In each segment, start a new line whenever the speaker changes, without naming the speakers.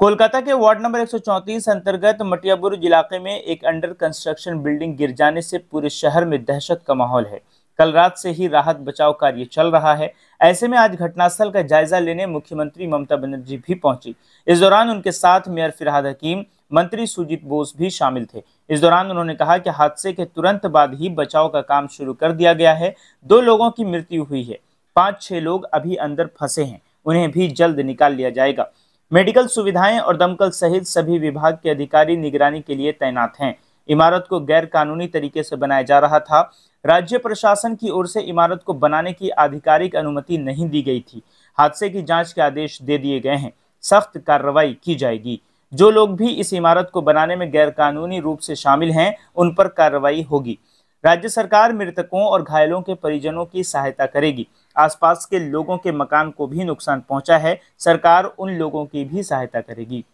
कोलकाता के ward number 134 अंतर्गत मटियाबुरुज इलाके में एक अंडर कंस्ट्रक्शन बिल्डिंग गिर जाने से पूरे शहर में दहशत का माहौल है। कल रात से ही राहत बचाव कार्य चल रहा है। ऐसे में आज घटनास्थल का जायजा लेने मुख्यमंत्री ममता बनर्जी भी पहुंची। इस दौरान उनके साथ मेयर फिरहाद हकीम, मंत्री सुजीत बोस भी शामिल थे। इस दौरान उन्होंने कहा कि हादसे के तुरंत बाद ही बचाव का काम शुरू कर दिया गया है। 2 लोगों की मृत्यु हुई है, 5-6 लोग अभी अंदर फंसे हैं, उन्हें भी जल्द निकाल लिया जाएगा। मेडिकल सुविधाएं और दमकल सहित सभी विभाग के अधिकारी निगरानी के लिए तैनात हैं। इमारत को गैर कानूनी तरीके से बनाया जा रहा था। राज्य प्रशासन की ओर से इमारत को बनाने की आधिकारिक अनुमति नहीं दी गई थी। हादसे की जांच के आदेश दे दिए गए हैं। सख्त कार्रवाई की जाएगी। जो लोग भी इस इमारत को बनाने में गैर कानूनी रूप से शामिल हैं, उन पर कार्रवाई होगी। राज्य सरकार मृतकों और घायलों के परिजनों की सहायता करेगी। आसपास के लोगों के मकान को भी नुकसान पहुंचा है, सरकार उन लोगों की भी सहायता करेगी।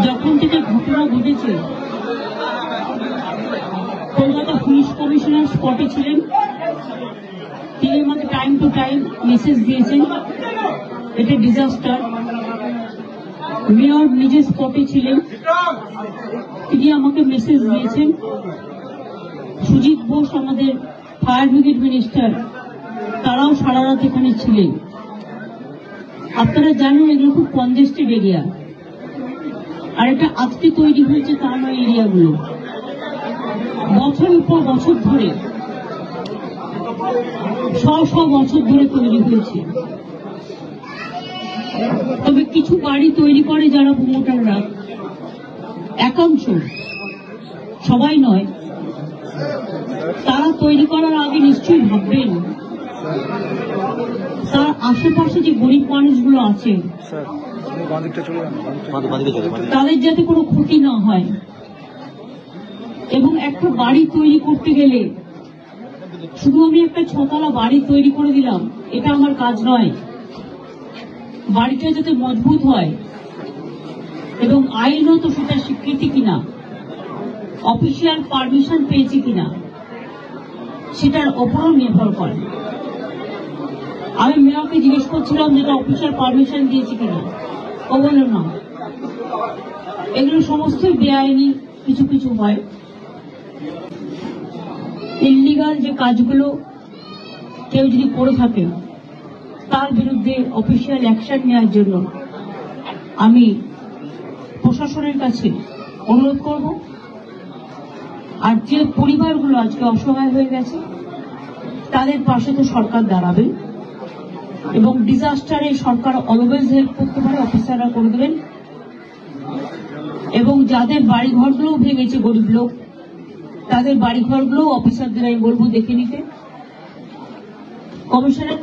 যখন থেকে ঘটনা ঘটেছে কলকাতা পুলিশ কমিশনার স্পটে ছিলেন। তিনি আমাকে টাইম টু টাইম মেসেজ দিয়েছেন এটা ডিজাস্টার। মেয়র নিজে স্পটে ছিলেন, তিনি আমাকে মেসেজ দিয়েছেন। সুজিত বোস আমাদের ফায়ার ব্রিগেড মিনিস্টার, তারাও সারা রাত এখানে ছিলেন। আপনারা জানেন এগুলো খুব কনজেস্টেড এরিয়া, আর এটা আজকে তৈরি হয়েছে তা নয়। এরিয়াগুলো বছরের পর বছর ধরে, শ বছর ধরে তৈরি হয়েছে। তবে কিছু বাড়ি তৈরি করে যারা প্রমোটাররা, একাংশ, সবাই নয়, তারা তৈরি করার আগে নিশ্চয়ই ভাববেন তার আশেপাশে যে গরিব মানুষগুলো আছে তাদের যাতে কোনো ক্ষতি না হয়। এবং একটা বাড়ি তৈরি করতে গেলে শুধু আমি একটা 6তলা বাড়ি তৈরি করে দিলাম, এটা আমার কাজ নয়। বাড়িটা যাতে মজবুত হয় এবং আইনত সেটা স্বীকৃতি কিনা, অফিসিয়াল পারমিশন পেয়েছে কিনা, সেটার ওপরও নির্ভর করে। আমি মেয়রকে জিজ্ঞেস করছিলাম যেটা অফিসিয়াল পারমিশন দিয়েছে কিনা, ও বলল না। এগুলো সমস্ত বেআইনি কিছু কিছু হয়। ইললিগাল যে কাজগুলো কেউ যদি করে থাকে তার বিরুদ্ধে অফিসিয়াল অ্যাকশন নেওয়ার জন্য আমি প্রশাসনের কাছে অনুরোধ করব। আর যে পরিবারগুলো আজকে অসহায় হয়ে গেছে তাদের পাশে তো সরকার দাঁড়াবে, এবং ডিজাস্টারে সরকার অলওয়েজ হেল্প করতে পারে, অফিসাররা করে দেবেন। এবং যাদের বাড়িঘরগুলো ভেঙেছে গরিব লোক, তাদের বাড়িঘরগুলো অফিসারদের আমি বলবো দেখে নিতে। কমিশনার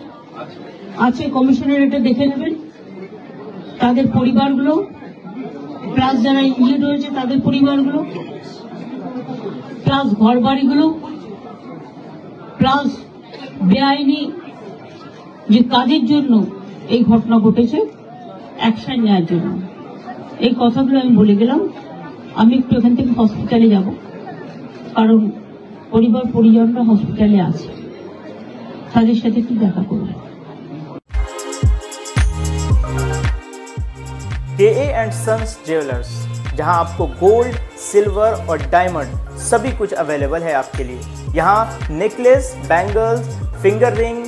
আছে, কমিশনার এটা দেখে নেবেন। তাদের পরিবারগুলো, প্লাস যারা ইনজিওর্ড হয়েছে তাদের পরিবারগুলো, প্লাস ঘর বাড়িগুলো, প্লাস বেআইনি যে কাজের জন্য এই ঘটনা ঘটেছে অ্যাকশন নেওয়ার জন্য। এই কথাগুলো আমি বলে গেলাম। আমি একটু এখান থেকে হসপিটালে যাব, কারণ পরিবার পরিজনরা হসপিটালে আছে, তাদের সাথে একটু দেখা করব।
KA एंड सन्स ज्वेलर्स, जहां आपको गोल्ड, सिल्वर और डायमंड सभी कुछ अवेलेबल है आपके लिए। यहाँ necklace, bangles, finger ring,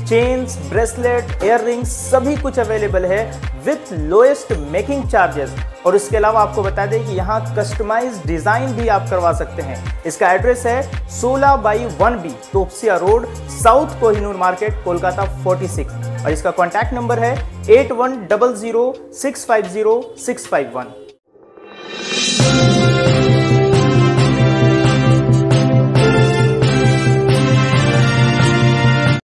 chains, bracelet, ear rings सभी कुछ अवेलेबल है विथ लोएस्ट मेकिंग चार्जेस। और इसके अलावा आपको बता दें कि यहाँ कस्टमाइज डिजाइन भी आप करवा सकते हैं। इसका एड्रेस है 16/1B Topsia road, south Kohinoor market, Kolkata 46। और इसका कॉन्टैक्ट नंबर है 8100650651।